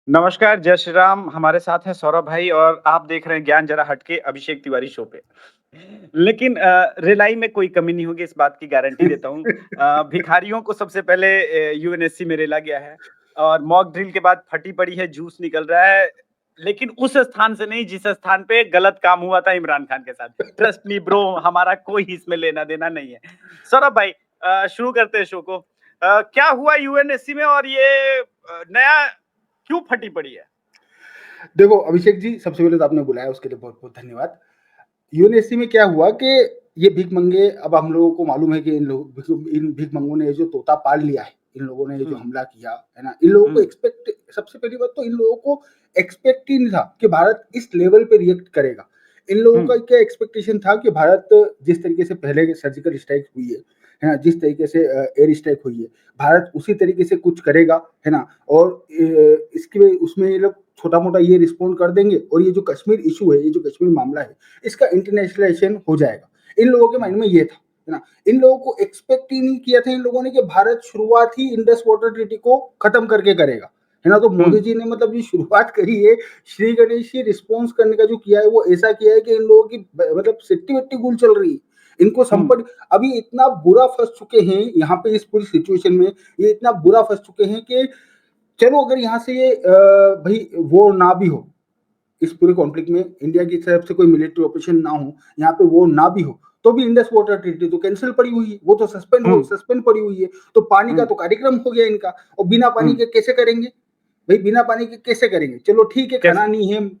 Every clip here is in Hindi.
नमस्कार, जय श्री राम। हमारे साथ हैं सौरभ भाई और आप देख रहे हैं ज्ञान जरा हटके अभिषेक तिवारी शो पे। लेकिन रिलाई में कोई कमी नहीं होगी इस बात की गारंटी देता हूँ। भिखारियों को सबसे पहले यूएनएससी में रेला गया है और मॉक ड्रिल के बाद फटी पड़ी है, जूस निकल रहा है। लेकिन उस स्थान से नहीं जिस स्थान पे गलत काम हुआ था इमरान खान के साथ। ट्रस्ट मी ब्रो हमारा कोई इसमें लेना-देना नहीं है। सौरभ भाई शुरू करते हैं शो को। क्या हुआ यूएनएससी में और ये नया क्यों फटी पड़ी है? देखो अभिषेक जी, सबसे पहले तो आपने बुलाया उसके लिए बहुत-बहुत धन्यवाद। यूएनएससी में क्या हुआ कि ये भीख मंगे, अब हम लोगों को मालूम है कि इन भीख मंगों ने ये जो तोता पाल लिया है, इन लोगों ने ये जो हुँ, हमला किया, है ना? इन लोगों को हुँ, सबसे पहली बात तो इन लोगों को एक्सपेक्ट ही नहीं था कि भारत इस लेवल पे रिएक्ट करेगा। इन लोगों हुँ, का क्या एक्सपेक्टेशन था कि भारत जिस तरीके से पहले सर्जिकल स्ट्राइक हुई है ना? जिस तरीके से एयर स्ट्राइक हुई है, भारत उसी तरीके से कुछ करेगा, है ना? और इसके उसमें ये लोग छोटा-मोटा ये रिस्पॉन्ड कर देंगे और ये जो कश्मीर इश्यू है, ये जो कश्मीर मामला है, इसका इंटरनेशनलाइज़ेशन हो जाएगा। इन लोगों के माइंड हुँ, में ये था, है ना? इन लोगों को एक्सपेक्ट ही नहीं किया था इन लोगों ने कि भारत शुरुआत ही इंडस वाटर ट्रीटी को खत्म करके करेगा, है ना? तो हुँ, मोदी जी ने मतलब जो शुरुआत करी है, श्री गणेश जी रिस्पॉन्स करने का जो किया है, वो ऐसा किया है कि इन लोगों की मतलब सिट्टी-विट्टी गुल चल रही है। इनको हुँ, संपट अभी इतना बुरा फँस चुके हैं यहाँ पे इस पूरी सिचुएशन में, ये इतना बुरा फँस चुके हैं कि चलो अगर यहाँ से ये भई वॉर ना भी हो, इस पूरे कॉन्फ्लिक्ट में इंडिया की तरफ से कोई मिलिट्री ऑपरेशन ना हो, यहाँ पे वॉर ना भी हो, तो भी इंडस वाटर ट्रीटी तो कैंसल पड़ी हुई है, वो तो हुँ, सस्पेंड पड़ी हुई है। तो पानी का हुँ, तो कार्यक्रम हो गया इनका और बिना पानी हुँ। के कैसे करेंगे? भई बिना पानी के कैसे करेंगे? चलो ठीक है, कैसे?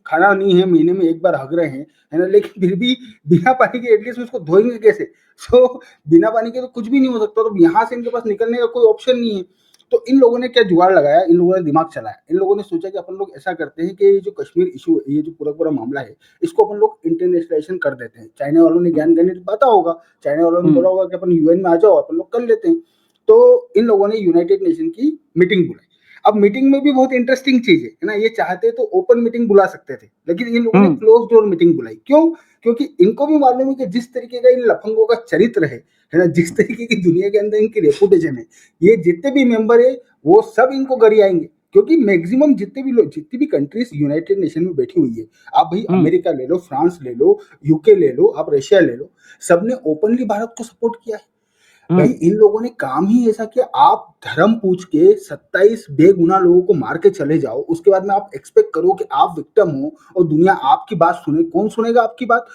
खाना नहीं है, महीने में 1 बार हग रहे हैं, है ना? लेकिन फिर भी बिना पानी के एटलीस्ट उसको धोएँगे कैसे? सो बिना पानी के तो कुछ भी नहीं हो सकता, तो यहाँ से इनके पास निकलने का कोई ऑप्शन नहीं है। तो इन लोगों ने क्या जुगाड़ लगाया, इन लोगों ने दिमाग चलाया। इन लोगों ने सोचा कि अपन लोग ऐसा करते हैं कि ये जो कश्मीर इश्यू है, ये जो पूरा-पूरा मामला है, इसको अपन लोग इंटरनेशनलाइज़ेशन कर देते हैं। चाइना वालों ने हुँ, ज्ञान-गणित बाँटा होगा, चाइना वालों ने हुँ, बोला होगा कि अपन यूएन में आ जाओ, अपन लोग कर लेते हैं। तो इन लोगों ने यूनाइटेड नेशन की मीटिंग बुलाई। अब मीटिंग में भी बहुत इंटरेस्टिंग चीज़ है ना? ये चाहते तो ओपन मीटिंग बुला सकते थे, लेकिन इन लोगों ने हुँ, क्लोज़ डोर मीटिंग बुलाई। क्यों? क्योंकि इनको भी मालूम है कि जिस तरीके का इन लफंगों का चरित्र है ना? जिस तरीके की दुनिया के अंदर इनकी रेपुटेशन है, ये जितने भी मेंबर है, वो सब इनको गरियाएँगे। क्योंकि मैक्सिमम जितनी भी कंट्रीज़ यूनाइटेड नेशन में बैठी हुई है, आप भई हुँ, अमेरिका ले लो, फ्रांस ले लो, यूके ले लो, आप रशिया ले लो, सबने ओपनली भारत को सपोर्ट किया है। भाई हुँ, इन लोगों ने काम ही ऐसा किया, आप धर्म पूछ के 27 बेगुनाह लोगों को मार के चले जाओ, उसके बाद में आप एक्सपेक्ट करो कि आप विक्टिम हो और दुनिया आपकी बात सुने, कौन सुनेगा आपकी बात?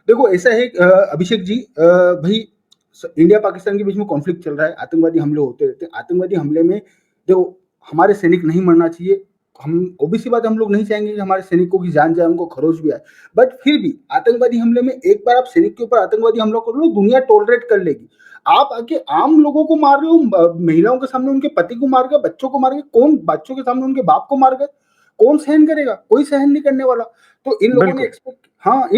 देखो ऐसा है अभिषेक जी, भई इंडिया पाकिस्तान के बीच में कॉन्फ्लिक्ट चल रहा है, आतंकवादी हमले होते रहते हैं। आतंकवादी हमले में देखो हमारे सैनिक नहीं मरना चाहिए। हम ऑब्वियस सी बात है, हम लोग नहीं चाहेंगे कि हमारे सैनिकों की जान जाए, उनको खरोच भी आए। बट फिर भी आतंकवादी हमले में एक बार आप सैनिक के ऊपर आतंकवादी हमला कर लो, दुनिया टॉलरेट कर लेगी। आप आके आम लोगों को मार रहे हो, महिलाओं के सामने उनके पति को मार गए, बच्चों को मार गए, कौन बच्चों के सामने उनके बाप को मार गए, कौन सहन करेगा? कोई सहन नहीं करने वाला। तो बिल्कुल। इन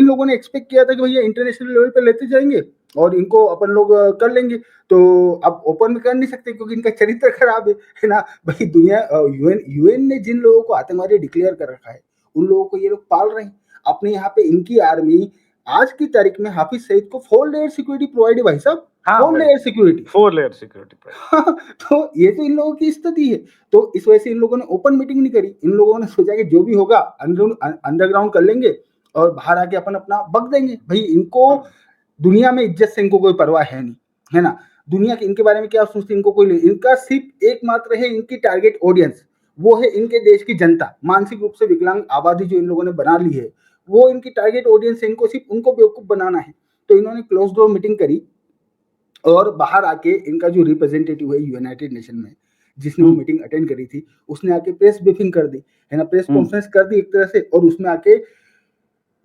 लोगों ने एक्सपेक्ट किया था कि भैया इंटरनेशनल लेवल पे लेते जाएँगे और इनको अपन लोग कर लेंगे। तो अब ओपन में कर नहीं सकते क्योंकि इनका चरित्र खराब है ना? भाई यूएन यूएन ने जिन लोगों को आतंकवादी डिक्लेयर कर रखा है, उन लोगों को ये लोग पाल रहे हैं। अपने यहाँ पे इनकी आर्मी आज की तारीख में हाफिज़ सईद को 4 लेयर सिक्योरिटी प्रोवाइड है भाई साहब, हाँ, 4 लेयर बिल्कुल। सिक्योरिटी। 4 layer security provide. तो ये तो इन लोगों की स्थिति है। तो इस वजह से इन लोगों ने ओपन मीटिंग नहीं करी। इन लोगों ने सोचा कि जो भी होगा अंडरग्राउंड कर लेंगे और बाहर आके अपन अपना बक देंगे। भई इनको हुँ, दुनिया में इज़्ज़त से इनको कोई परवाह है नहीं, है ना? दुनिया के इनके बारे में क्या सोचती है, इनको कोई नहीं। इनका सिर्फ़ एकमात्र है इनकी टारगेट ऑडियंस, वो है इनके देश की जनता। मानसिक रूप से विकलांग आबादी जो इन लोगों ने बना ली है, वो इनकी टारगेट ऑडियंस है। इनको सिर्फ़ उनको बेवकूफ़ बनाना है। तो इन्होंने क्लोज़ डोर मीटिंग करी और बाहर आके इनका जो रिप्रेजेंटेटिव है यूनाइटेड नेशन में, जिसने वो हुँ, मीटिंग अटेंड करी थी, उसने आके प्रेस ब्रीफिंग कर दी, है ना? प्रेस हुँ, कॉन्फ्रेंस कर दी एक तरह से और उसमें आके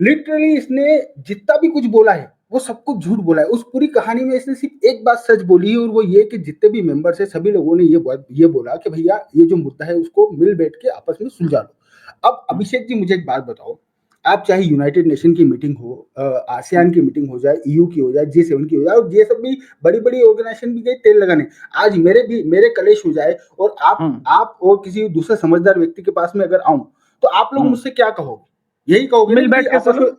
लिटरली इसने जितना भी कुछ बोला है, वो सब कुछ झूठ बोला है। उस पूरी कहानी में इसने सिर्फ़ एक बात सच बोली है और वो ये कि जितने भी मेंबर्स हैं, सभी लोगों ने ये बोला कि भैया ये जो मुद्दा है उसको मिल बैठ के आपस में सुलझा लो। अब हुँ, अभिषेक जी मुझे एक बात बताओ, आप चाहे यूनाइटेड नेशन की मीटिंग हो, हुँ, आसियान की मीटिंग हो जाए, ईयू की हो जाए, जी7 की हो जाए और ये सब भी बड़ी-बड़ी ऑर्गेनाइज़ेशन भी गई तेल लगाने। आज मेरे कलेश हो जाए और हुँ, आप और किसी दूसरे समझदार व्यक्ति के पास में अगर आऊँ, तो आप लोग हुँ। मुझसे क्या कहोगे? यही कहोगे ना मिल कि भई बैठ के आपस सुनो। में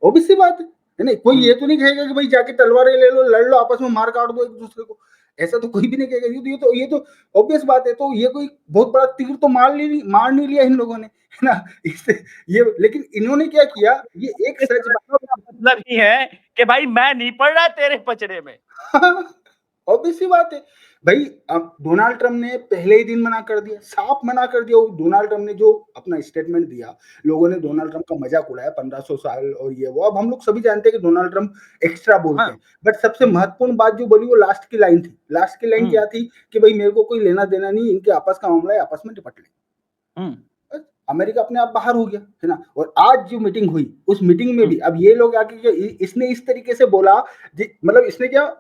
ऑब्वियस सी बात है। है ना? कोई हुँ। ये तो नहीं कहेगा कि भाई जाके तलवारें ले लो, लड़ लो, आपस में मार काट दो एक-दूसरे को। ऐसा तो कोई भी नहीं कहेगा। ये तो ऑब्वियस बात है। तो ये कोई बहुत बड़ा तीर तो मार नहीं लिया इन लोगों ने, है ना? इससे ये लेकिन इन्होंने क्या किया, ये एक इस सच लड़कों का मतलब ही है कि भाई मैं नहीं पड़ रहा तेरे पचड़े में। ऑब्वियस सी बात है। भई अब डोनाल्ड ट्रम्प ने पहले ही दिन मना कर दिया, साफ मना कर दिया। वो डोनाल्ड ट्रम्प ने जो अपना स्टेटमेंट दिया, लोगों ने डोनाल्ड ट्रम्प का मज़ाक उड़ाया 1500 साल और ये वो। अब हम लोग सभी जानते हैं कि डोनाल्ड ट्रम्प एक्स्ट्रा बोलते हाँ। हैं। बट सबसे हुँ, महत्वपूर्ण बात जो बोली वो लास्ट की लाइन थी। लास्ट की लाइन हुँ, क्या थी कि भई मेरे को कोई लेना-देना नहीं, इनके आपस का मामला है, आपस में निपट लें। हुँ, बस अमेरिका अपने आप बाहर हो गया, है ना? और आज जो मीटिंग हुई, उस मीटिंग में हुँ, भी अब ये लोग आके क्या इसने इस तरीके से बोला मतलब इसने क्या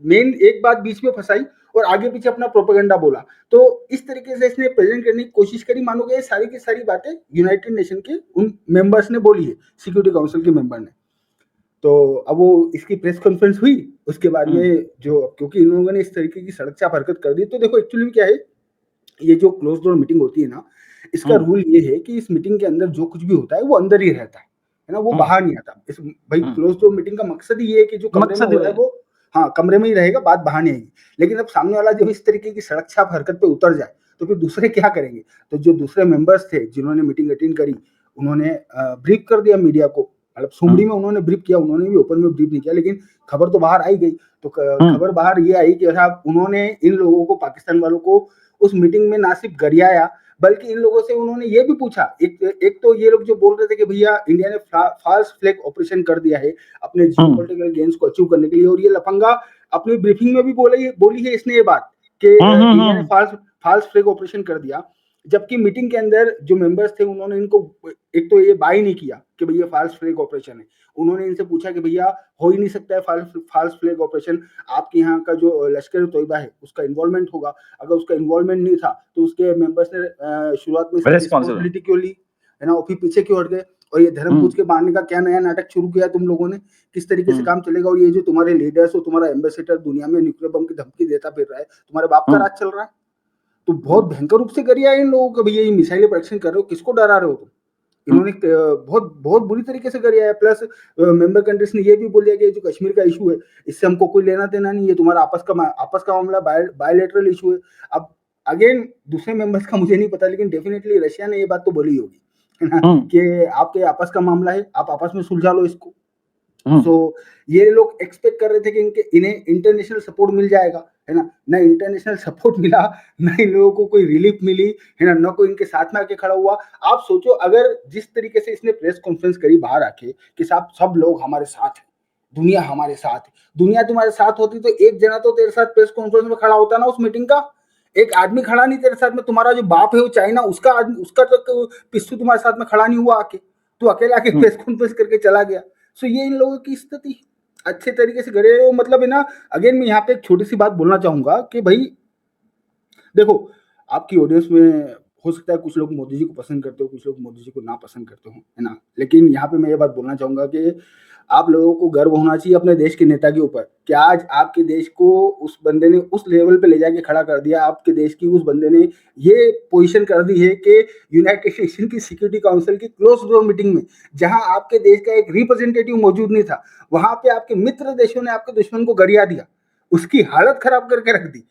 मेन एक बात बीच में फँसाई और आगे पीछे अपना प्रोपेगेंडा बोला। तो इस तरीके से इसने प्रेज़ेंट करने की कोशिश करी, मानो कि ये सारी की सारी बातें यूनाइटेड नेशन के उन मेंबर्स ने बोली है, सिक्योरिटी काउंसिल के मेंबर ने। तो अब वो इसकी प्रेस कॉन्फ्रेंस हुई, उसके बाद हुँ, में जो क्योंकि इन लोगों ने इस तरीके की सड़क-छाप हरकत कर दी, तो देखो एक्चुअली में क्या है, ये जो क्लोज़ डोर मीटिंग होती है ना, इसका हुँ, रूल ये है कि इस मीटिंग के अंदर जो कुछ भी होता है, वो अंदर ही रहता है ना? वो हुँ, बाहर नहीं आता। इस भई हुँ। क्लोज़ डोर मीटिंग का मकसद ही ये है कि जो कमरे में मकसद हो रहा है वो हाँ, कमरे में ही रहेगा, बात बाहर नहीं आएगी। लेकिन अब सामने वाला जब इस तरीके की सड़क-छाप हरकत पे उतर जाए, तो फिर दूसरे क्या करेंगे? तो जो दूसरे मेंबर्स थे, जिन्होंने मीटिंग अटेंड करी, उन्होंने ब्रीफ कर दिया मीडिया को। मतलब हुँ, सुमड़ी में उन्होंने ब्रीफ किया, उन्होंने भी ओपन में ब्रीफ नहीं किया, लेकिन खबर तो बाहर आई गई। तो हुँ, खबर बाहर ये आई कि साहब उन्होंने इन लोगों को, पाकिस्तान वालों को उस मीटिंग में ना सिर्फ गरियाया, बल्कि इन लोगों से उन्होंने ये भी पूछा। एक तो ये लोग जो बोल रहे थे कि भैया इंडिया ने फाल्स फ्लैग ऑपरेशन कर दिया है अपने हुँ, जियोपॉलिटिकल गेन्स को अचीव करने के लिए, और ये लफंगा अपनी ब्रीफिंग में भी बोली है इसने ये बात कि हुँ, हुँ, इंडिया ने हुँ, फाल्स फ्लैग ऑपरेशन कर दिया। जबकि मीटिंग के अंदर जो मेंबर्स थे उन्होंने इनको एक तो ये बाय नहीं किया कि भैया फाल्स फ्लैग ऑपरेशन है। उन्होंने इनसे पूछा कि भैया हो ही नहीं सकता है फाल्स फ्लैग ऑपरेशन, आपके यहाँ का जो लश्कर तोयबा है उसका इन्वॉल्वमेंट होगा। अगर उसका इन्वॉल्वमेंट नहीं था तो उसके मेंबर्स ने शुरुआत में इसकी रिस्पॉन्सिबल। रिस्पॉन्सिबिलिटी क्यों ली, है ना? और फिर पीछे क्यों हट गए? और ये धर्म हुँ, पूछ के मारने का क्या नया नाटक शुरू किया तुम लोगों ने? किस तरीके से हुँ, काम चलेगा? और ये जो तुम्हारे लीडर्स और तुम्हारा एम्बेसडर दुनिया में न्यूक्लियर बम की धमकी देता फिर रहा है, तुम्हारे बाप का हुँ, राज चल रहा है? तो हुँ, बहुत भयंकर रूप से गरिया है इन लोगों का, भैया ये मिसाइलें परीक्षण कर रहे हो, किसको डरा रहे हो तुम? हुँ, इन्होंने बहुत बहुत बुरी तरीके से गरिया है। प्लस मेंबर कंट्रीज ने ये भी बोल दिया कि ये जो कश्मीर का इशू है, इससे हमको कोई लेना देना नहीं है, तुम्हारा आपस का मामला, बायलैटरल इशू है। अब अगेन दूसरे मेंबर्स का मुझे नहीं पता, लेकिन डेफिनेटली रशिया ने ये बात तो बोली होगी, है ना? हुँ, कि आपके आपस का मामला है, आप आपस में सुलझा लो इसको। हुँ, सो ये लोग एक्सपेक्ट कर रहे थे कि इन्हें इंटरनेशनल सपोर्ट मिल जाएगा, है ना? ना इंटरनेशनल सपोर्ट मिला, ना इन लोगों को कोई रिलीफ मिली, है ना? ना कोई इनके साथ में आके खड़ा हुआ। आप सोचो, अगर जिस तरीके से इसने प्रेस कॉन्फ्रेंस करी बाहर आके कि साहब सब लोग हमारे साथ हैं, दुनिया हमारे साथ है। दुनिया तुम्हारे साथ होती तो एक जना तो तेरे साथ प्रेस कॉन्फ्रेंस में खड़ा होता ना उस मीटिंग का। एक आदमी खड़ा नहीं तेरे साथ में, तुम्हारा जो बाप है वो चाइना, उसका तो पिस्सू तुम्हारे साथ में खड़ा नहीं हुआ आके। तू अकेला आके हुँ, प्रेस कॉन्फ्रेंस करके चला गया। सो ये इन लोगों की स्थिति अच्छे तरीके से करे हो, मतलब है ना। अगेन मैं यहाँ पे एक छोटी सी बात बोलना चाहूंगा कि भाई देखो, आपकी ऑडियंस में हो सकता है कुछ लोग मोदी जी को पसंद करते हो, कुछ लोग मोदी जी को नापसंद करते हो, है ना? लेकिन यहाँ पे मैं ये बात बोलना चाहूँगा कि आप लोगों को गर्व होना चाहिए अपने देश के नेता के ऊपर कि आज आपके देश को उस बंदे ने उस लेवल पे ले जाके खड़ा कर दिया। आपके देश की उस बंदे ने ये पोज़ीशन कर दी है कि यूनाइटेड नेशन की सिक्योरिटी काउंसिल की क्लोज़ डोर मीटिंग में, जहाँ आपके देश का एक रिप्रेजेंटेटिव मौजूद नहीं था, वहाँ पे आपके मित्र देशों ने आपके दुश्मन को गरिया दिया, उसकी हालत खराब करके रख दी।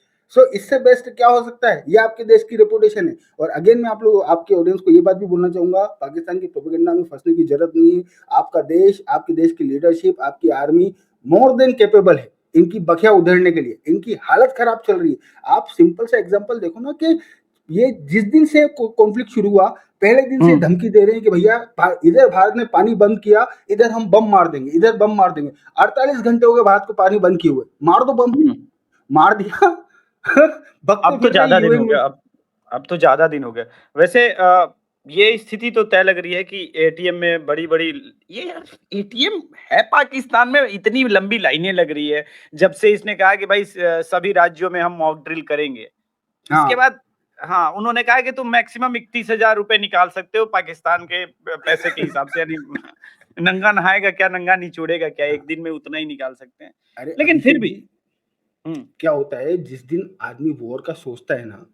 इससे बेस्ट क्या हो सकता है? ये आपके देश की रेपुटेशन है। और अगेन मैं आप लोग आपके ऑडियंस को ये बात भी बोलना चाहूँगा, पाकिस्तान की प्रोपेगेंडा में फँसने की ज़रूरत नहीं है। आपका देश, आपके देश की लीडरशिप, आपकी आर्मी मोर देन कैपेबल है इनकी बखिया उधेड़ने के लिए। इनकी हालत खराब चल रही है। आप सिंपल सा एग्ज़ाम्पल देखो ना कि ये जिस दिन से कॉन्फ्लिक्ट शुरू हुआ, पहले दिन से हुँ, धमकी दे रहे हैं कि भैया इधर भारत ने पानी बंद किया, इधर हम बम मार देंगे, इधर बम मार देंगे। 48 घंटे हो गए भारत को पानी बंद किए हुए। मार दो बम। हुँ। मार दिया। बकते अब तो फिर रहे ज़्यादा दिन हो यूएन में। गया अब तो ज़्यादा दिन हो गए। वैसे ये स्थिति तो तय लग रही है कि एटीएम में बड़ी-बड़ी ये यार एटीएम है पाकिस्तान में इतनी लंबी लाइनें लग रही है। जब से इसने कहा कि भाई सभी राज्यों में हम मॉक ड्रिल करेंगे। इसके हाँ, बाद हाँ, उन्होंने कहा कि तुम मैक्सिमम 31,000 रुपए निकाल सकते हो पाकिस्तान के पैसे के हिसाब से यानी नंगा नहाएगा क्या, नंगा निचोड़ेगा क्या? हाँ। एक दिन में उतना ही निकाल सकते हैं। अरे लेकिन फिर अभिषेक भी जी, हुँ, क्या होता है जिस दिन आदमी वॉर का सोचता है ना,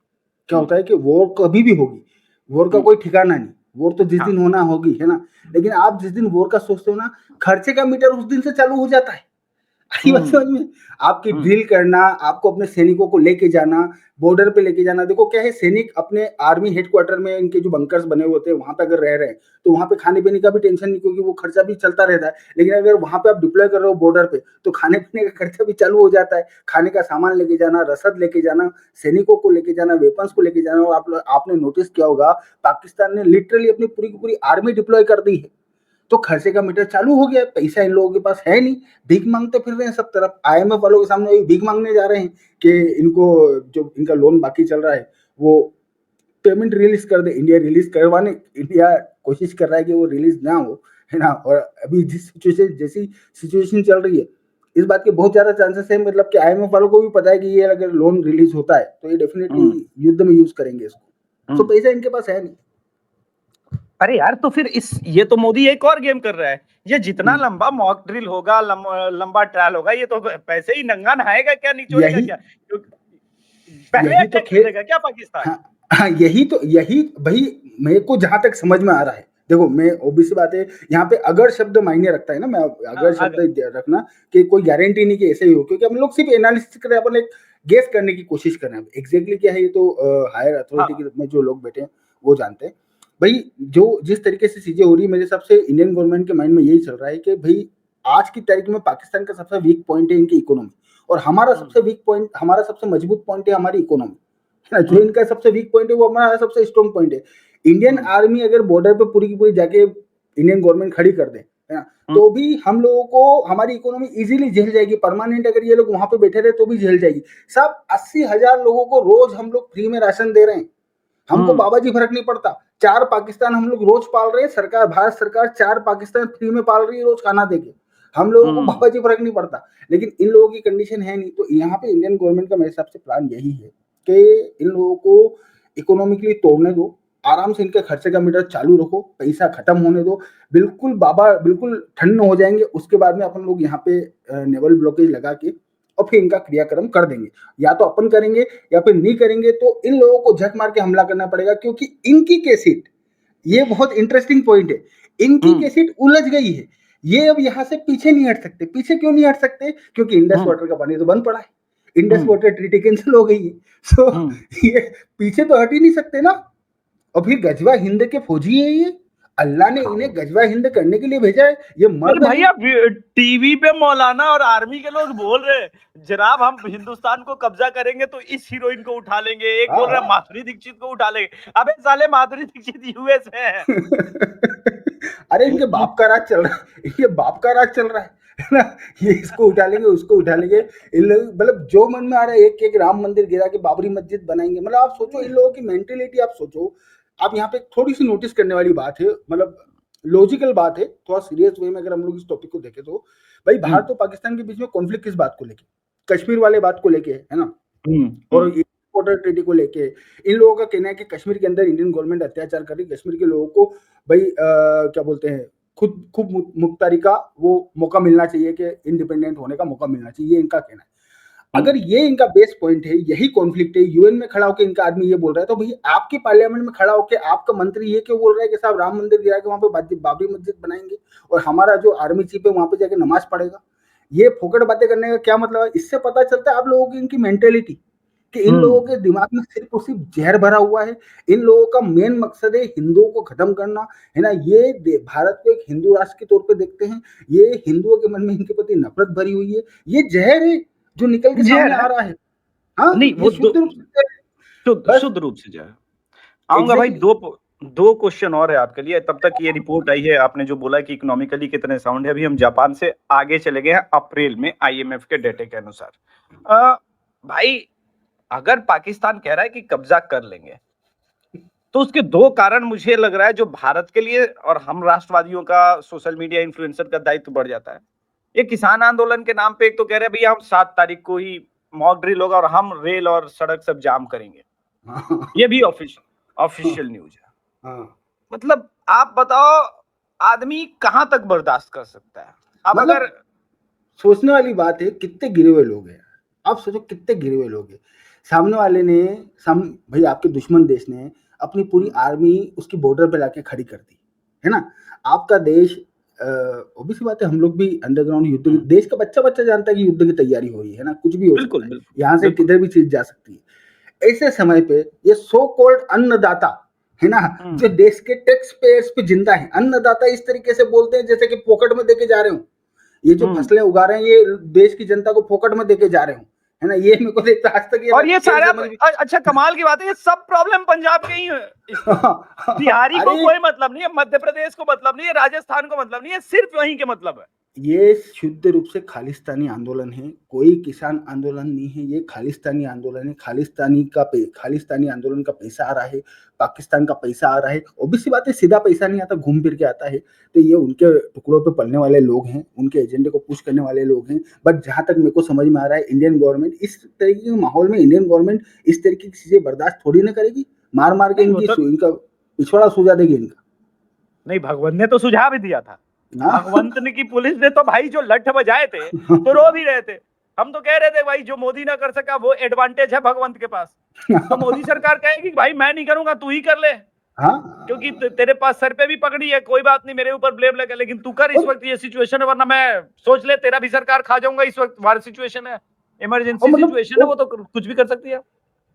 क्या हुँ, होता है कि वॉर कभी भी होगी, वॉर का हुँ, कोई ठिकाना नहीं। वॉर तो जिस हाँ। दिन होना होगी, है ना? लेकिन आप जिस दिन वॉर का सोचते हो ना, खर्चे का मीटर उस दिन से चालू हो जाता है। आई बात समझ हुँ, में? आपकी हुँ, ड्रिल करना, आपको अपने सैनिकों को लेके जाना, बॉर्डर पे लेके जाना। देखो क्या है, सैनिक अपने आर्मी हेडक्वार्टर में इनके जो बंकर्स बने हुए होते हैं, वहाँ पे अगर रह रहे हैं, तो वहाँ पे खाने-पीने का भी टेंशन नहीं, क्योंकि वो खर्चा भी चलता रहता है। लेकिन अगर वहाँ पे आप डिप्लॉय कर रहे हो बॉर्डर पे, तो खाने-पीने का खर्चा भी चालू हो जाता है। खाने का सामान लेके जाना, रसद लेके जाना, सैनिकों को लेके जाना, वेपन्स को लेके जाना। और आपने नोटिस किया होगा, पाकिस्तान ने लिटरली अपनी पूरी की पूरी आर्मी डिप्लॉय कर दी है। तो खर्चे का मीटर चालू हो गया है, पैसा इन लोगों के पास है नहीं, भीख मांगते फिर रहे हैं सब तरफ। आईएमएफ वालों के सामने वही भीख मांगने जा रहे हैं कि इनको जो इनका लोन बाकी चल रहा है, वो पेमेंट रिलीज़ कर दे। इंडिया रिलीज़ करवाने, इंडिया कोशिश कर रहा है कि वो रिलीज़ ना हो, है ना? और अभी जैसी सिचुएशन चल रही है, इस बात के बहुत ज़्यादा चांसेस हैं, मतलब कि आईएमएफ वालों को भी पता है कि ये अगर लोन रिलीज़ होता है, तो ये हुँ, डेफिनिटली युद्ध में यूज़ करेंगे इसको। हुँ। सो पैसा इनके पास है नहीं। अरे यार, तो फिर इस ये तो मोदी एक और गेम कर रहा है। ये जितना हुँ, लंबा मॉक ड्रिल होगा, लंबा ट्रायल होगा, ये तो पैसे ही नंगा नहाएगा क्या, निचोड़ेगा यही क्या? पहले यही तो अटैक कर खे देगा क्या पाकिस्तान? हाँ, हाँ, यही भई मेरे को जहाँ तक समझ में आ रहा है, देखो मैं ऑब्वियस सी बात है, यहाँ पे अगर शब्द मायने रखता है ना, मैं हाँ, अगर शब्द अगर रखना कि कोई गारंटी नहीं कि ऐसे ही हो, क्योंकि हम लोग सिर्फ एनालिसिस कर रहे हैं, अपन एक गेस करने की कोशिश कर रहे हैं। एग्ज़ैक्टली क्या है, ये तो हायर अथॉरिटी हाँ, के में जो लोग बैठे हैं, वो जानते हैं। भई जो जिस तरीके से चीज़ें हो रही है, मेरे हिसाब से इंडियन गवर्नमेंट के माइंड में यही चल रहा है कि भई आज की तारीख में पाकिस्तान का सबसे वीक पॉइंट है इनकी इकोनॉमी, और हुँ, हमारा सबसे मजबूत पॉइंट है हमारी इकोनॉमी। है ना? जो हुँ, इनका सबसे वीक पॉइंट है, वो हमारा सबसे स्ट्रॉन्ग पॉइंट है। इंडियन हुँ, आर्मी अगर बॉर्डर पे पूरी की पूरी जाके इंडियन गवर्नमेंट खड़ी कर दे, है ना? हुँ, तो भी हम लोगों को हमारी इकोनॉमी इज़िली झेल जाएगी। परमानेंट अगर ये लोग वहाँ पे बैठे रहे, तो भी झेल जाएगी। सब 80,000 लोगों को रोज़ हम लोग फ्री में राशन दे रहे हैं। हमको हुँ, बाबा जी फ़र्क नहीं पड़ता। 4 पाकिस्तान हम लोग रोज़ पाल रहे हैं, भारत सरकार 4 पाकिस्तान फ्री में पाल रही है रोज़ खाना देके। हम लोगों को हुँ, बाबा जी फ़र्क नहीं पड़ता। लेकिन इन लोगों की कंडीशन है नहीं, तो यहाँ पे इंडियन गवर्नमेंट का मेरे हिसाब से प्लान यही है कि इन लोगों को इकोनॉमिकली तोड़ने दो, आराम से इनके खर्चे का मीटर चालू रखो, पैसा खत्म होने दो, बिल्कुल ठंड हो जाएँगे, उसके बाद में अपन लोग यहाँ पे नेवल ब्लॉकेज लगा के और फिर इनका क्रियाक्रम कर देंगे। या तो अपन करेंगे, या फिर नहीं करेंगे तो इन लोगों को झक मार के हमला करना पड़ेगा, क्योंकि इनकी केसिट, ये बहुत इंटरेस्टिंग पॉइंट है, इनकी हुँ, केसिट उलझ गई है। ये अब यहाँ से पीछे नहीं हट सकते। पीछे क्यों नहीं हट सकते? क्योंकि इंडस हुँ, वाटर का पानी तो बंद पड़ा है। इंडस हुँ, वाटर ट्रीटी कैंसल हो गई है। सो हुँ। ये पीछे तो हट ही नहीं सकते ना। और फिर गजवा हिंद के फौजी है ये। अल्लाह ने इन्हें गजवा हिंद करने के लिए भेजा है। ये अरे मर्द हैं। भैया, टीवी पे मौलाना और आर्मी के लोग बोल रहे हैं, जनाब हम हिंदुस्तान को कब्जा करेंगे तो इस हीरोइन को उठा लेंगे, एक हाँ, बोल रहा है हाँ। माधुरी दीक्षित को उठा लेंगे। अबे साले, माधुरी दीक्षित यूएस में है। अरे इनके बाप का राज चल रहा है, इनके बाप का राज चल रहा है ना? ये इसको उठा लेंगे, उसको उठा लेंगे। इन लोग मतलब जो मन में आ रहा है, एक-एक राम मंदिर गिरा के बाबरी मस्जिद बनाएँगे। मतलब आप सोचो इन लोगों की मेंटालिटी, आप सोचो। आप यहाँ पे थोड़ी-सी नोटिस करने वाली बात है, मतलब लॉजिकल बात है, थोड़ा सीरियस वे में अगर हम लोग इस टॉपिक को देखें तो, भाई हुँ, भारत और पाकिस्तान के बीच में कॉन्फ्लिक्ट किस बात को लेके? कश्मीर वाले बात को लेके है ना? हुँ, और हुँ, ये बॉर्डर ट्रीटी को लेके इन लोगों का कहना है कि कश्मीर के अंदर इंडियन गवर्नमेंट अत्याचार कर रही है, कश्मीर के लोगों को भाई क्या बोलते हैं, खुद खूब मुख्तारी का वो मौका मिलना चाहिए, कि इंडिपेंडेंट होने का मौका मिलना चाहिए, ये इनका कहना है। हुँ, अगर ये इनका बेस पॉइंट है, यही कॉन्फ्लिक्ट है, यूएन में खड़ा होकर इनका आदमी ये बोल रहा है, तो भैया आपके पार्लियामेंट में खड़ा होकर आपका मंत्री ये क्यों बोल रहा है कि साहब राम मंदिर गिरा के वहां पे बाबरी मस्जिद बनाएंगे, और हमारा जो आर्मी चीफ है वहां पे जाके नमाज पढ़ेगा? ये फोकट बातें करने का क्या मतलब है? इससे पता चलता है आप लोगों की इनकी मेंटेलिटी, कि इन हुँ। लोगों के दिमाग में सिर्फ और सिर्फ जहर भरा हुआ है। इन लोगों का मेन मकसद है हिंदुओं को खत्म करना, है ना? ये भारत को एक हिंदू राष्ट्र के तौर पे देखते हैं। ये हिंदुओं के मन में इनके प्रति नफरत भरी हुई है। ये जहर है जो निकल के ज़हर सामने है। आ रहा है। हाँ, नहीं, ये वो शुद्ध रूप से जहर है। शुद्ध बस शुद्ध रूप से जो है। आऊँगा भाई, एग्जैक्टली। 2 क्वेश्चन और है आपके लिए, तब तक ये रिपोर्ट आई है, आपने जो बोला कि इकोनॉमिकली कितने साउंड है, अभी हम जापान से आगे चले गए हैं अप्रैल में आईएमएफ के डेटा के अनुसार। अ, भाई, अगर पाकिस्तान कह रहा है कि कब्ज़ा कर लेंगे, तो उसके 2 कारण मुझे लग रहा है जो भारत के लिए और हम राष्ट्रवादियों का, सोशल मीडिया इन्फ्लुएंसर का दायित्व बढ़ जाता है। ये किसान आंदोलन के नाम पे एक तो कह रहे हैं भैया हम 7 तारीख को ही मॉक ड्रिल होगा और हम रेल और सड़क सब जाम करेंगे। हाँ, ये भी हाँ, ऑफिशियल न्यूज़ है। हाँ। मतलब आप बताओ, आदमी कहाँ तक बर्दाश्त कर सकता है? अब अगर मतलब सोचने वाली बात है, कितने गिरे हुए लोग हैं। आप सोचो कितने गिरे हुए लोग हैं। सामने वाले ने, साम भाई आपके दुश्मन देश ने अपनी पूरी आर्मी उसकी बॉर्डर पे लाके खड़ी कर दी, है ना? आपका देश ऑब्वियस सी बात है हम लोग भी अंडरग्राउंड युद्ध हुँ। देश का बच्चा-बच्चा जानता है कि युद्ध की तैयारी हो रही है ना? कुछ भी हो बिल्कुल, सकता है। बिल्कुल, यहाँ से बिल्कुल। किधर भी चीज़ जा सकती है। ऐसे समय पे ये सो कॉल्ड अन्नदाता, है ना? हुँ, जो देश के टैक्स पेयर्स पे जिंदा है। अन्नदाता इस तरीके से बोलते हैं जैसे कि पॉकेट में देके जा रहे हो। ये जो हुँ। फसलें उगा रहे हैं ये देश की जनता को फोकट में देके जा रहे हो, है ना? ये मेरे को तो आज तक और ये ये सारा समझ में अच्छा कमाल की बात है, ये सब प्रॉब्लम पंजाब के ही है इसमें। बिहारी को अरे कोई मतलब नहीं है, मध्य प्रदेश को मतलब नहीं है, राजस्थान को मतलब नहीं है, सिर्फ वहीं के मतलब है। ये शुद्ध रूप से खालिस्तानी आंदोलन है, कोई किसान आंदोलन नहीं है, ये खालिस्तानी आंदोलन है, खालिस्तानी आंदोलन का पैसा आ रहा है, पाकिस्तान का पैसा आ रहा है, ऑब्वियस सी बात है सीधा पैसा नहीं आता, घूम फिर के आता है, तो ये उनके टुकड़ों पे पलने वाले लोग हैं, उनके एजेंडे को पुश करने वाले लोग हैं, बट जहाँ तक मेरे को समझ में आ रहा है इंडियन गवर्नमेंट इस तरीके के माहौल में इंडियन गवर्नमेंट इस तरीके की चीजें बर्दाश्त थोड़ी ना करेगी, मार-मार के नहीं वो तो इनका पिछवाड़ा सूझा देगी इनका। नहीं भगवंत ने तो सुझाव भी दिया था। हाँ। भगवंत ने की पुलिस ने तो भाई जो लठ बजाए थे, तो रो भी रहे थे। हम तो कह रहे थे भाई जो मोदी ना कर सका वो एडवांटेज है भगवंत के पास। तो मोदी सरकार कहेगी भाई मैं नहीं करूँगा तू ही कर ले। हाँ। क्योंकि तेरे पास सर पे भी पगड़ी है, कोई बात नहीं मेरे ऊपर ब्लेम लगा लेकिन तू कर इस और वक्त ये सिचुएशन है वरना मैं सोच ले तेरा भी सरकार खा जाऊंगा इस वक्त वार सिचुएशन है और इमरजेंसी मतलब सिचुएशन है वो तो कुछ भी कर सकती है।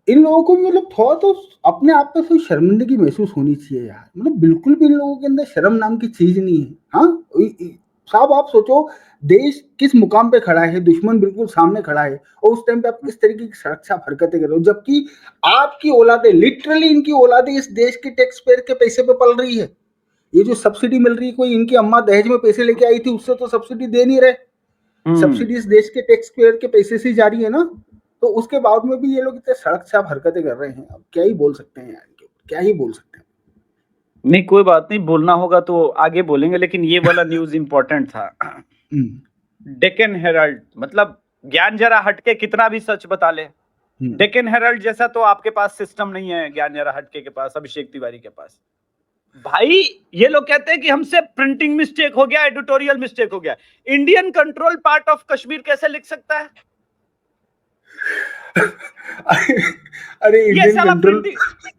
इन लोगों को भी मतलब थोड़ा तो अपने आप पे थोड़ी शर्मिंदगी महसूस होनी चाहिए यार। मतलब बिल्कुल भी इन लोगों के अंदर शर्म नाम की चीज़ नहीं है। हाँ? साहब आप सोचो देश किस मुकाम पे खड़ा है, दुश्मन बिल्कुल सामने खड़ा है और उस टाइम पे आप किस तरीके की सड़क-छाप हरकतें कर रहे हो। जबकि आपकी औलादें लिटरली इनकी औलादें इस देश के टैक्स पेयर के पैसे पे पल रही है। ये जो सब्सिडी मिल रही है कोई इनकी अम्मा दहेज में पैसे लेके आई थी उससे तो सब्सिडी दे नहीं रहे। हम्म। सब्सिडी इस देश के टैक्स पेयर के पैसे से ही जा रही है ना, तो उसके बाद में भी ये लोग इतने सड़क-छाप हरकतें कर रहे हैं। अब क्या ही बोल सकते हैं यार इनके ऊपर, क्या ही बोल सकते हैं। नहीं कोई बात नहीं बोलना होगा तो आगे बोलेंगे लेकिन ये वाला न्यूज इंपॉर्टेंट था। हुँ, डेक्कन हेराल्ड मतलब ज्ञान जरा हटके कितना भी सच बता ले हुँ। डेक्कन हेराल्ड जैसा तो आपके पास सिस्टम नहीं है ज्ञान जरा हटके के पास अभिषेक तिवारी के पास भाई ये लोग कहते हैं कि हमसे प्रिंटिंग मिस्टेक हो गया एडिटोरियल मिस्टेक हो गया Indian control part of Kashmir कैसे लिख सकता है अरे ये इंडियन साला कंट्रोल प्रिंटिंग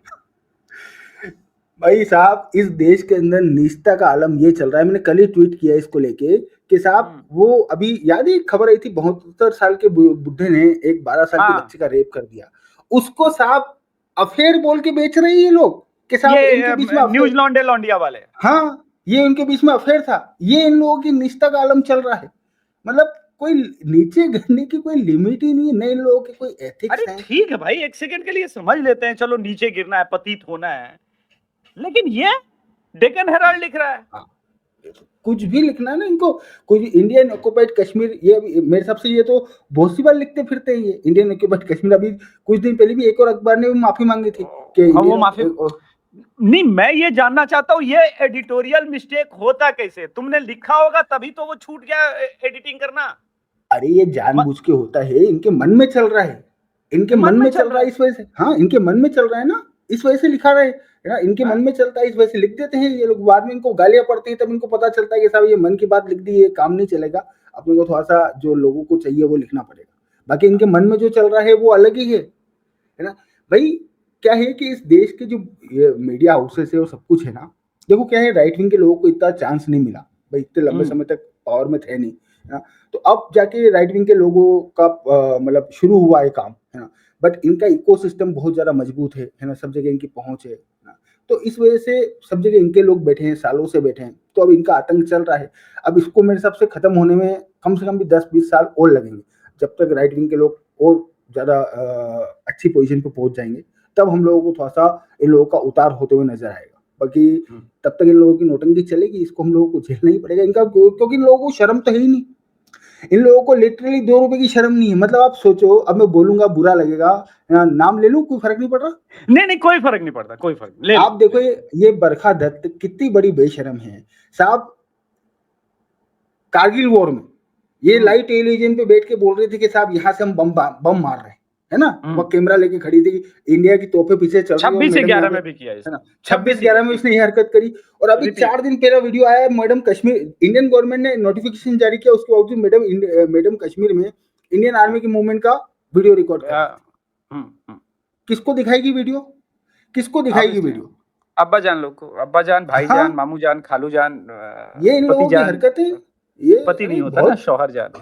भाई साहब इस देश के अंदर निजता का आलम ये चल रहा है मैंने कल ही ट्वीट किया इसको लेके कि साहब वो अभी याद है एक खबर आई थी 72 साल के बुड्ढे ने एक 12 साल के हाँ बच्चे का रेप कर दिया उसको साहब अफेयर बोल के बेच रहे हैं ये लोग कि साहब इनके ये बीच में न्यूज अफेयर लॉन्डे लॉन्डिया वाले हाँ ये उनके बीच में अफेयर था ये इन लोगों की निजता का आलम चल रहा है मतलब कोई नीचे गिरने की कोई लिमिट ही नहीं है नए लोगों के कोई अरे एथिक्स हैं ठीक है भाई एक सेकंड के लिए समझ लेते हैं चलो नीचे गिरना है पतित होना है लेकिन ये डेक्कन हेराल्ड लिख रहा है हाँ, कुछ भी लिखना है ना इनको कुछ इंडियन ऑक्युपाइड कश्मीर ये मेरे हिसाब से ये तो बहुत सी बार लिखते फिरते हैं ये इंडियन ऑक्युपाइड कश्मीर अभी कुछ दिन पहले भी एक और अखबार ने भी माफी मांगी थी कि हाँ वो इंडियन माफी नहीं मैं ये जानना चाहता हूँ ये एडिटोरियल मिस्टेक होता कैसे तुमने लिखा होगा तभी तो वो छूट गया एडिटिंग करना अरे ये जानबूझ के होता है इनके मन में चल रहा है इनके मन में चल रहा है इस वजह से हाँ इनके मन में चल रहा है ना इस वजह से लिखा रहे है ना इनके मन में चलता है इस वजह से लिख देते हैं ये लोग बाद में इनको गालियां पड़ती है तब इनको पता चलता है कि साहब ये मन की बात लिख दी ये काम नहीं चलेगा अपने को थोड़ा सा जो लोगों को चाहिए वो लिखना पड़ेगा बाकी इनके मन में जो चल रहा है वो अलग ही है ना भाई क्या है कि इस देश के जो मीडिया हाउसेस है वो सब कुछ है ना देखो क्या है राइट विंग के लोगों को इतना चांस नहीं मिला भाई इतने लंबे समय तक पावर में थे नहीं है ना तो अब जाके राइट विंग के लोगों का मतलब शुरू हुआ है काम है ना बट इनका इकोसिस्टम बहुत ज़्यादा मजबूत है ना सब जगह इनकी पहुंच है ना तो इस वजह से सब जगह इनके लोग बैठे हैं सालों से बैठे हैं तो अब इनका आतंक चल रहा है अब इसको मेरे हिसाब से खत्म होने में कम से कम भी 10-20 साल और लगेंगे जब तक राइट विंग के लोग और ज़्यादा अच्छी पोजीशन पे पहुंच जाएंगे तब हम लोगों को थोड़ा सा इन लोगों का उतार होते हुए नजर आएगा बाकी तब तक इन लोगों की नोटंकी चलेगी इसको हम लोगों को झेलना ही पड़ेगा इनका क्योंकि इन लोगों को शर्म तो है ही नहीं इन लोगों को लिटरली 2 रुपए की शर्म नहीं है मतलब आप सोचो अब मैं बोलूंगा बुरा लगेगा नाम ले लूं कोई फर्क नहीं पड़ रहा नहीं कोई फर्क नहीं पड़ता कोई फर्क ले आप देखो ये बरखा दत्त कितनी बड़ी बेशरम है साहब कारगिल वॉर में ये लाइव टेलीविजन पे बैठ के बोल रहे थे कि साहब यहाँ से हम बम मार रहे हैं है ना वो कैमरा लेके खड़ी थी इंडिया की तोपे पीछे चल रही है 26/11 में भी किया है ना 26/11 में उसने ये हरकत करी और अभी 4 दिन पहले वीडियो आया मैडम कश्मीर इंडियन गवर्नमेंट ने नोटिफिकेशन जारी किया उसके बावजूद मैडम कश्मीर में इंडियन आर्मी की मूवमेंट का वीडियो रिकॉर्ड कर किसको दिखाएगी वीडियो किसको दिखाएगी ऑब्वियसली वीडियो? अब्बा जान लोग को, अब्बा जान, हाँ, भाईजान, मामू जान, खालू जान, ये इन पति लोगों की जान, हरकतें, ये पति अरे नहीं होता ना, बहुत, शौहर जान।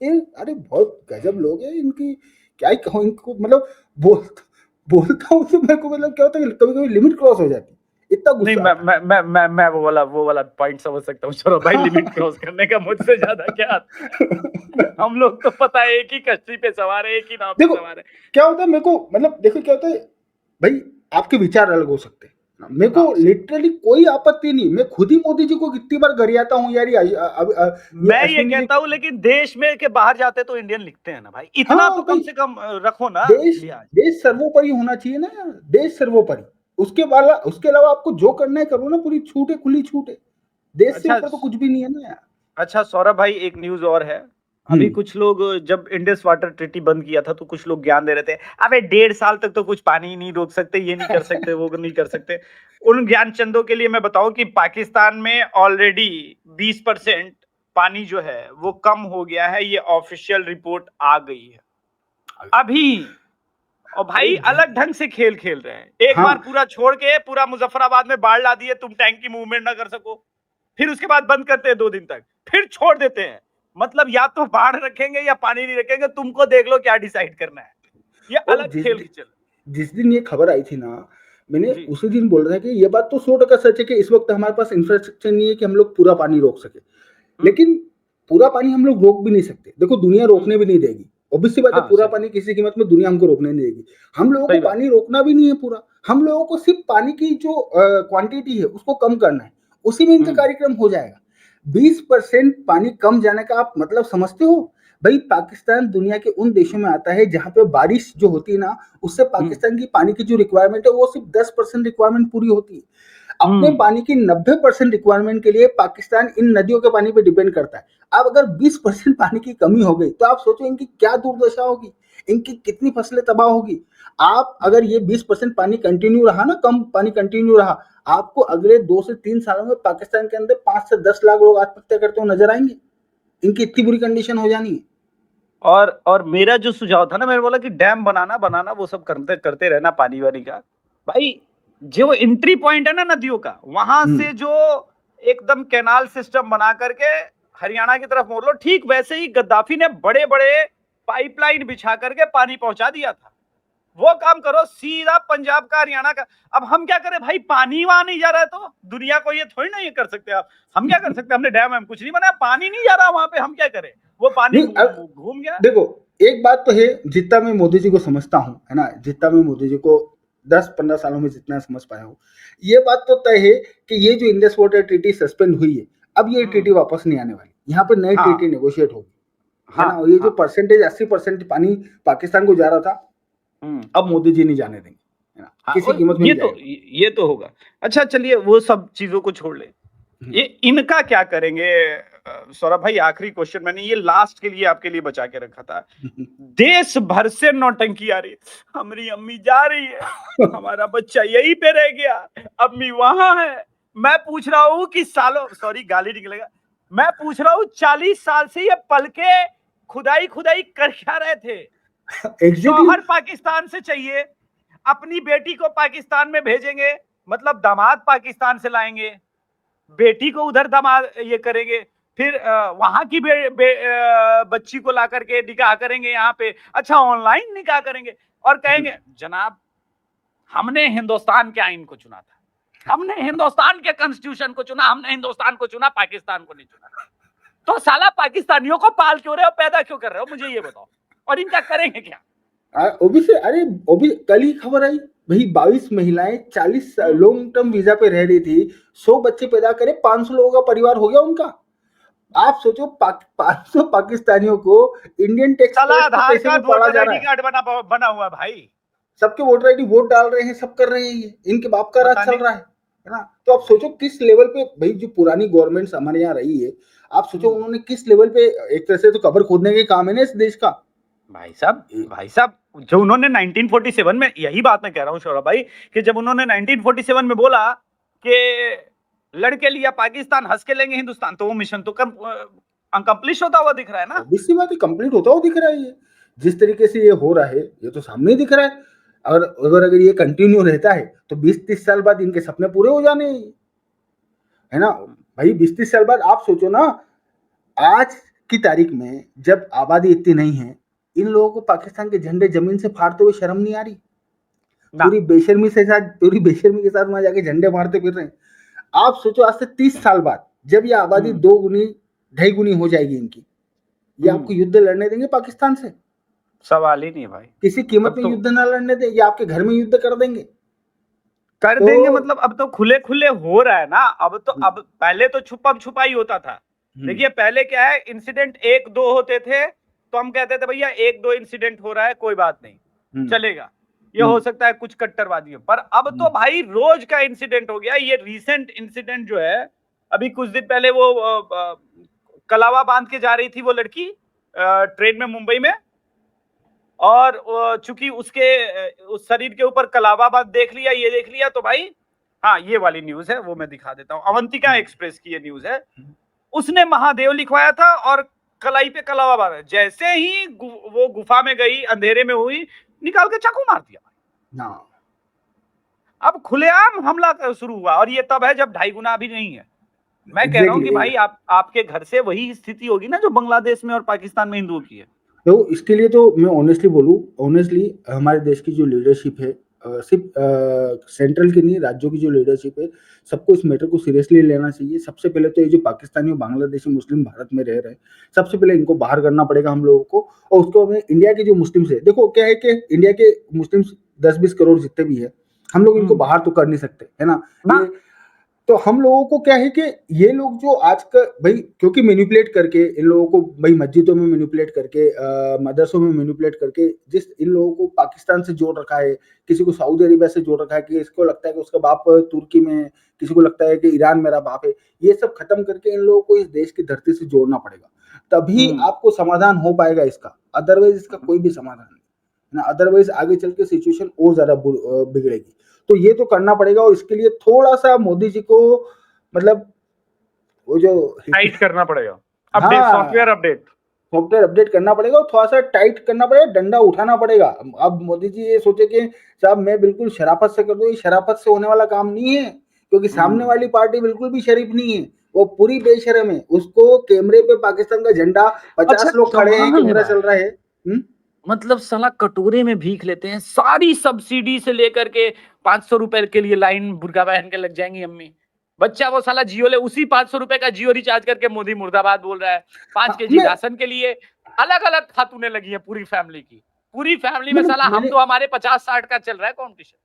ये अरे बहुत गजब लोग हैं इनकी, क्या ही कहूँ इनको, मतलब बोल बोलता हूँ तो मेरे को मतलब क्या होता है, कभी-कभी लिमिट क्रॉस हो जाती है, इतना नहीं, गुस्सा आता है। मैं वो वाला पॉइंट समझ सकता हूँ। सौरभ भाई, लिमिट क्रॉस करने का मुझसे ज़्यादा क्या आता है? हम लोग तो पता है एक ही कश्ती पे सवार है, एक ही नाव पे देखो, सवार है। क्या होता है मेरे को, मतलब देखो क्या होता है, भाई आपके विचार अलग हो सकते हैं। मेरे को हाँ, लिटरली कोई आपत्ति नहीं, मैं खुद ही मोदी जी को कितनी बार गरियाता हूँ यार, ये मैं ये अश्विनी जी कहता को। हूँ लेकिन देश में के बाहर जाते तो इंडियन लिखते हैं ना भाई, इतना हाँ तो भाई, कम से कम रखो ना देश लिहाज़। देश सर्वोपरि होना चाहिए ना यार, देश सर्वोपरि। उसके अलावा आपको जो करना है करो ना, पूरी छूट है, खुली छूट है। देश से अच्छा ऊपर तो कुछ भी नहीं है ना यार। अच्छा सौरभ भाई, एक न्यूज़ और है। हुँ। अभी कुछ लोग जब इंडस वाटर ट्रीटी बंद किया था तो कुछ लोग ज्ञान दे रहे थे, अबे 1.5 साल तक तो कुछ पानी ही नहीं रोक सकते, ये नहीं कर सकते, वो नहीं कर सकते। उन ज्ञानचंदों के लिए मैं बताऊं कि पाकिस्तान में ऑलरेडी 20% पानी जो है वो कम हो गया है, ये ऑफिशियल रिपोर्ट आ गई है अभी। और अरे भाई जिस अलग ढंग से खेल खेल रहे हैं, एक हाँ, बार पूरा छोड़ के पूरा मुजफ्फराबाद में बाढ़ ला दिए, तुम टैंक की मूवमेंट ना कर सको, फिर उसके बाद बंद करते हैं 2 दिन तक, फिर छोड़ देते हैं। मतलब या तो बाढ़ रखेंगे या पानी नहीं रखेंगे, तुमको देख लो क्या डिसाइड करना है। ये और अलग खेल खिचल। जिस दिन ये खबर आई थी ना, मैंने जी। उसी दिन बोला था कि ये बात तो 100% सच है कि इस वक़्त हमारे पास इंफ्रास्ट्रक्चर नहीं है कि हम लोग पूरा पानी रोक सकें। हम्म। लेकिन पूरा पानी हम लोग रोक भी नहीं सकते। देखो, दुनिया हम्म। रोकने भी नहीं देगी। ऑब्वियस सी बात है, हाँ, पूरा सही पानी किसी कीमत में दुनिया हमको रोकने नहीं देगी। हम लोगों को सही बात। पानी रोकना भी नहीं है पूरा। हम लोगों को सिर्फ़ पानी की जो क्वांटिटी है उसको कम करना है। उसी में इनका हम्म। कार्यक्रम हो जाएगा। 20% पानी कम जाने का आप मतलब समझते हो? भई पाकिस्तान दुनिया के उन देशों में आता है जहाँ पे बारिश जो होती है ना, उससे हम्म। पाकिस्तान की पानी की जो रिक्वायरमेंट है वो सिर्फ़ 10% रिक्वायरमेंट पूरी होती है। अपने हम्म। पानी की 90% रिक्वायरमेंट के लिए पाकिस्तान इन नदियों के पानी पे डिपेंड करता है। अब अगर 20% पानी की कमी हो गई तो आप सोचो इनकी क्या दुर्दशा होगी, इनकी कितनी फसलें तबाह होगी। आप अगर ये 20% पानी कंटिन्यू रहा ना, कम पानी कंटिन्यू रहा, आपको अगले 2 से 3 सालों में पाकिस्तान के अंदर 5 से 10 लाख लोग आत्महत्या करते हुए नजर आएंगे। इनकी इतनी बुरी कंडीशन हो जानी है। और मेरा जो सुझाव था ना, मैंने बोला कि डैम बनाना बनाना वो सब करते करते रहना पानी वानी का। भाई जो एंट्री पॉइंट है ना नदियों का, वहां हम्म। से जो एकदम कैनाल सिस्टम बना करके हरियाणा की तरफ मोड़ लो, ठीक वैसे ही गद्दाफी ने बड़े बड़े पाइपलाइन बिछा करके पानी पहुंचा दिया था। वो काम करो सीधा पंजाब का, हरियाणा का। अब हम क्या करें भाई, पानी वहां नहीं जा रहा है तो दुनिया को ये थोड़ी ना ये कर सकते आप। हम क्या कर सकते हैं, हमने डैम हम कुछ नहीं बनाया, पानी नहीं जा रहा वहां पे, हम क्या करें। वो पानी नहीं, अब घूम गया। देखो, एक बात तो है, जितना मैं मोदी जी को समझता हूँ, है ना, जितना मैं मोदी जी को 10-15 सालों में जितना समझ पाया हूँ, ये बात तो तय है कि ये जो इंडस वाटर ट्रीटी सस्पेंड हुई है, अब ये ट्रीटी वापस नहीं आने वाली। यहाँ पे नई ट्रीटी हाँ, नेगोशिएट होगी, है हाँ, ना। और ये जो हाँ। परसेंटेज 80% पानी पाकिस्तान को जा रहा था, हुँ। अब मोदी जी नहीं जाने देंगे, है ना, हाँ, किसी और कीमत में ये नहीं तो जाएगा। ये तो होगा। अच्छा चलिए वो सब चीज़ों को छोड़ लें। हम्म। ये इनका क्या करेंगे? सौरभ भाई, आखिरी क्वेश्चन मैंने ये लास्ट के लिए आपके लिए बचा के रखा था। देश भर से नौटंकी आ रही है। हमारी अम्मी जा रही है, हमारा बच्चा यहीं पे रह गया, अम्मी वहाँ है। मैं पूछ रहा हूँ कि सालों, सॉरी गाली निकलेगा। मैं पूछ रहा हूँ 40 साल से ये पल के खुदाई कर क्या रहे थे? एग्जैक्टली। शौहर पाकिस्तान से चाहिए, अपनी बेटी को पाकिस्तान में भेजेंगे, मतलब दामाद पाकिस्तान से लाएंगे, बेटी को उधर दामाद ये करेंगे, फिर वहां की बच्ची को ला करके निकाह करेंगे यहाँ पे। अच्छा ऑनलाइन निकाह करेंगे और कहेंगे जनाब हमने हिंदुस्तान के आइन को चुना था, हमने हिंदुस्तान के कॉन्स्टिट्यूशन को चुना, हमने हिंदुस्तान को चुना, पाकिस्तान को नहीं चुना। तो साला पाकिस्तानियों को पाल क्यों रहे हो, पैदा क्यों कर रहे हो, मुझे ये बताओ। और इनका करेंगे क्या? ओबीसी, अरे ओबी कल ही खबर आई, भाई 22 महिलाएं 40 हम्म। लॉन्ग टर्म वीजा पे रह रही थी, 100 बच्चे पैदा करे, 500 लोगों का परिवार हो गया उनका। आप सोचो, 500 पाकिस्तानियों को इंडियन टैक्स साला पेयर्स के आधार पैसे में कार्ड पढ़ा वोटर जा रहा आईडी है। कार्ड बना हुआ है भाई। सबके वोटर आईडी, वोट डाल रहे हैं, सब कर रहे हैं, ये इनके बाप का राज चल बताने। रहा है ना। तो आप सोचो किस लेवल पे, भाई जो पुरानी गवर्नमेंट्स हमारे यहाँ रही है, आप सोचो हम्म। उन्होंने किस लेवल पे, एक तरह से तो कबर खोदने के काम है ना इस देश का। भाई साहब, जो उन्होंने 1947 में, यही बात मैं कह रहा हूं सौरभ भाई, कि जब उन्होंने 1947 में बोला कि लड़के लिया पाकिस्तान, हंस के लेंगे हिंदुस्तान, तो वो मिशन तो अनकम्प्लिश होता हुआ दिख रहा है ना। ऑब्वियस सी बात है, कंप्लीट होता हुआ दिख रहा है ये। जिस तरीके से ये हो रहा है, ये तो सामने ही दिख रहा है। और अगर ये कंटिन्यू रहता है तो 20-30 साल बाद इनके सपने पूरे हो जाने हैं, है ना? भाई 20-30 साल बाद आप सोचो ना, आज की तारीख में जब आबादी इतनी नहीं है, इन लोगों को पाकिस्तान के झंडे जमीन से फाड़ते हुए शर्म नहीं आ रही? ना पूरी बेशर्मी के साथ वहां जाके झंडे फाड़ते फिर रहे हैं। आप सोचो आज से 30 साल बाद जब ये आबादी 2 गुनी 2.5 गुनी हो जाएगी इनकी, ये आपको युद्ध लड़ने देंगे पाकिस्तान से? सवाल ही नहीं भाई। किसी कीमत अब में तो युद्ध ना लड़ने दें, ये आपके घर में युद्ध कर देंगे। कर तो देंगे मतलब अब तो खुले खुले हो रहा है ना। अब पहले तो छुपम छुपाई होता था। देखिए पहले क्या है, इंसिडेंट 1-2 होते थे तो हम कहते थे भैया 1-2 इंसिडेंट हो रहा है, कोई बात नहीं, चलेगा, ये हो सकता है कुछ कट्टरवादी हो। पर अब तो भाई रोज का इंसिडेंट हो गया। ये रीसेंट इंसिडेंट जो है, अभी कुछ दिन पहले वो कलावा बांध के जा रही थी वो लड़की ट्रेन में मुंबई में, और चूंकि उसके उस शरीर के ऊपर कलावा बांध देख लिया, ये देख लिया, तो भाई हाँ ये वाली न्यूज है, वो मैं दिखा देता हूँ। अवंतिका एक्सप्रेस की ये न्यूज है। उसने महादेव लिखवाया था और कलाई पे कलावा बांधा। जैसे ही वो गुफा में गई, अंधेरे में हुई, निकाल के चाकू मार दिया। हाँ, अब खुलेआम हमला शुरू हुआ, और ये तब है जब 2.5 गुना भी नहीं है। मैं कह रहा हूँ कि भाई आपके घर से वही स्थिति होगी ना जो बांग्लादेश में और पाकिस्तान में हिंदुओं की है। तो इसके लिए तो मैं ऑनेस्टली बोलूँ, ऑनेस्टली हमारे देश की जो लीडरशिप है, सिर्फ सेंट्रल की नहीं, राज्यों की जो लीडरशिप है, सबको इस मैटर को सीरियसली लेना चाहिए। सबसे पहले तो ये जो पाकिस्तानी और बांग्लादेशी मुस्लिम भारत में रह रहे हैं, सबसे पहले इनको बाहर करना पड़ेगा हम लोगों को। और उसके बाद में इंडिया के जो मुस्लिम्स है, देखो क्या है कि इंडिया के मुस्लिम्स 10-20 करोड़ जितने भी है, हम लोग इनको बाहर तो कर नहीं सकते, है ना? ये तो हम लोगों को क्या है कि ये लोग जो आज का भाई, क्योंकि मैनिपुलेट करके इन लोगों को भाई मस्जिदों में मैनिपुलेट करके, मदरसों में मैनिपुलेट करके, जिस इन लोगों को पाकिस्तान से जोड़ रखा है, किसी को सऊदी अरेबिया से जोड़ रखा है, कि इसको लगता है कि उसका बाप तुर्की में है, किसी को लगता है कि ईरान मेरा बाप है। ये सब खत्म करके इन लोगों को इस देश की धरती से जोड़ना पड़ेगा, तभी आपको समाधान हो पाएगा इसका। अदरवाइज इसका कोई भी समाधान नहीं है ना। अदरवाइज आगे चल के सिचुएशन और ज्यादा बिगड़ेगी। तो ये तो करना पड़ेगा, और इसके लिए थोड़ा सा मोदी जी को मतलब वो जो टाइट करना पड़ेगा, अपडेट, हाँ, सॉफ्टवेयर अपडेट करना पड़ेगा, और थोड़ा सा टाइट करना पड़ेगा, डंडा उठाना पड़ेगा। अब मोदी जी ये सोचे कि साहब मैं बिल्कुल शराफत से कर दूं, ये शराफत से होने वाला काम नहीं है, क्योंकि सामने वाली पार्टी बिल्कुल भी शरीफ नहीं है, वो पूरी बेशरम है। उसको कैमरे पे पाकिस्तान का झंडा 50 लोग खड़े हैं, कैमरा चल रहा है। मतलब साला कटोरे में भीख लेते हैं। सारी सब्सिडी से लेकर के 500 रुपए के लिए लाइन बुर्का पहन के लग जाएंगी अम्मी। बच्चा वो साला जियो ले, उसी 500 रुपए का जियो रिचार्ज करके मोदी मुर्दाबाद बोल रहा है। 5 केजी राशन के लिए अलग अलग खातूने लगी है पूरी फैमिली की। पूरी फैमिली में साला हम तो हमारे 50-60 का चल रहा है कॉम्पिटिशन।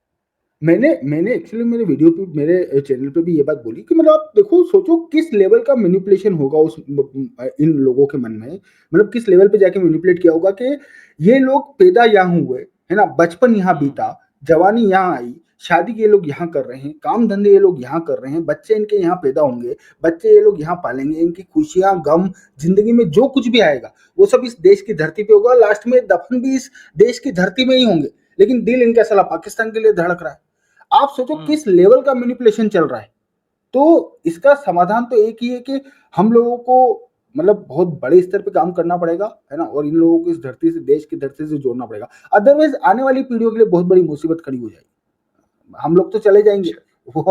मैंने एक्चुअली मेरे वीडियो पे, मेरे चैनल पे भी ये बात बोली कि मतलब आप देखो, सोचो किस लेवल का मैनिपुलेशन होगा उस इन लोगों के मन में, मतलब किस लेवल पे जाके मैनिपुलेट किया होगा कि ये लोग पैदा यहाँ हुए, है ना, बचपन यहाँ बीता, जवानी यहाँ आई, शादी ये लोग यहाँ कर रहे हैं, काम धंधे ये लोग यहाँ कर रहे हैं, बच्चे इनके यहाँ पैदा होंगे, बच्चे ये लोग यहाँ पालेंगे, इनकी खुशियां गम जिंदगी में जो कुछ भी आएगा वो सब इस देश की धरती पे होगा, लास्ट में दफन भी इस देश की धरती में ही होंगे, लेकिन दिल इनका साला पाकिस्तान के लिए धड़क रहा है। आप सोचो किस लेवल का मैनिपुलेशन चल रहा है। तो इसका समाधान तो एक ही है कि हम लोगों को मतलब बहुत बड़े स्तर पे काम करना पड़ेगा, है ना, और इन लोगों को इस धरती से, देश की धरती से जोड़ना पड़ेगा। अदरवाइज आने वाली पीढ़ियों के लिए बहुत बड़ी मुसीबत खड़ी हो जाएगी। हम लोग तो चले जाएंगे, वो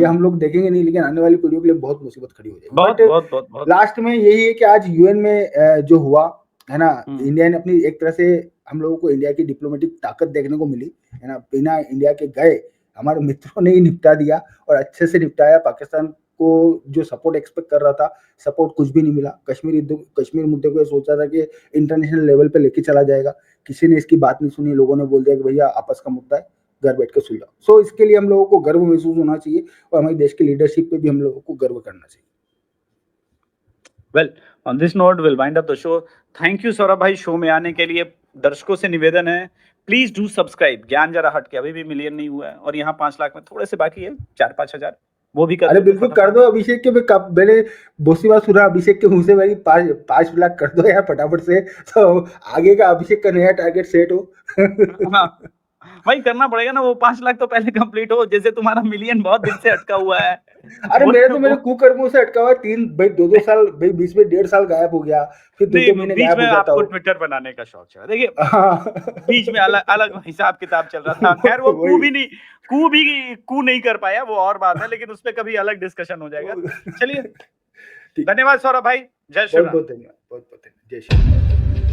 हम लोग देखेंगे नहीं, लेकिन आने वाली पीढ़ियों के लिए बहुत मुसीबत खड़ी हो जाएगी। बट लास्ट में यही है कि आज यूएन में जो हुआ, है ना, इंडिया ने अपनी एक तरह से, हम लोगों को इंडिया की डिप्लोमेटिक ताकत देखने को मिली, है ना, बिना इंडिया के गए हमारे मित्रों ने ही निपटा दिया, और अच्छे से निपटाया। पाकिस्तान को जो सपोर्ट एक्सपेक्ट कर रहा था, सपोर्ट कुछ भी नहीं मिला। कश्मीर मुद्दे को सोचा था कि इंटरनेशनल लेवल पे लेके चला जाएगा, किसी ने इसकी बात नहीं सुनी। लोगों ने बोल दिया कि भैया आपस का मुद्दा है, घर बैठ के सुलझाओ। सो इसके लिए हम लोगों को गर्व महसूस होना चाहिए, और हमारे देश की लीडरशिप पे भी हम लोगों को गर्व करना चाहिए। Well, on this note will wind up the show. Thank you Saurabh भाई शो में आने के लिए। दर्शकों से निवेदन है, प्लीज डू सब्सक्राइब। ज्ञान जरा हट के अभी भी मिलियन नहीं हुआ है, और यहाँ 5 लाख में थोड़े से बाकी है, 4-5 हजार, वो भी कर अरे बिल्कुल कर दो अभिषेक के, मैंने बहुत सी बात सुना अभिषेक के मुंह से, भाई 5 लाख कर दो यार फटाफट से, तो आगे का अभिषेक का नया टारगेट सेट हो। भाई करना पड़ेगा ना, वो 5 लाख तो पहले कंप्लीट हो, जैसे तुम्हारा मिलियन बहुत दिन से अटका हुआ है। अरे वो मेरे वो कुकर्मों से अटका हुआ है 3 भाई 2-2 साल भाई बीच में 1.5 साल गायब हो गया, फिर नहीं, 2-2 महीने बीच गायब में हो जाता आपको हूँ। ट्विटर बनाने का शौक चढ़ा। देखिए, हाँ। बीच में अलग-अलग हिसाब-किताब चल रहा था। खैर वो वही। कू नहीं कर पाया, वो और बात है, लेकिन उसपे कभी अलग डिस्कशन हो जाएगा। चलिए, ठीक। धन्यवाद सौरभ भाई। जय श्री राम। बहुत-बहुत धन्यवाद। बहुत-बहुत धन्यवाद। जय श्री राम।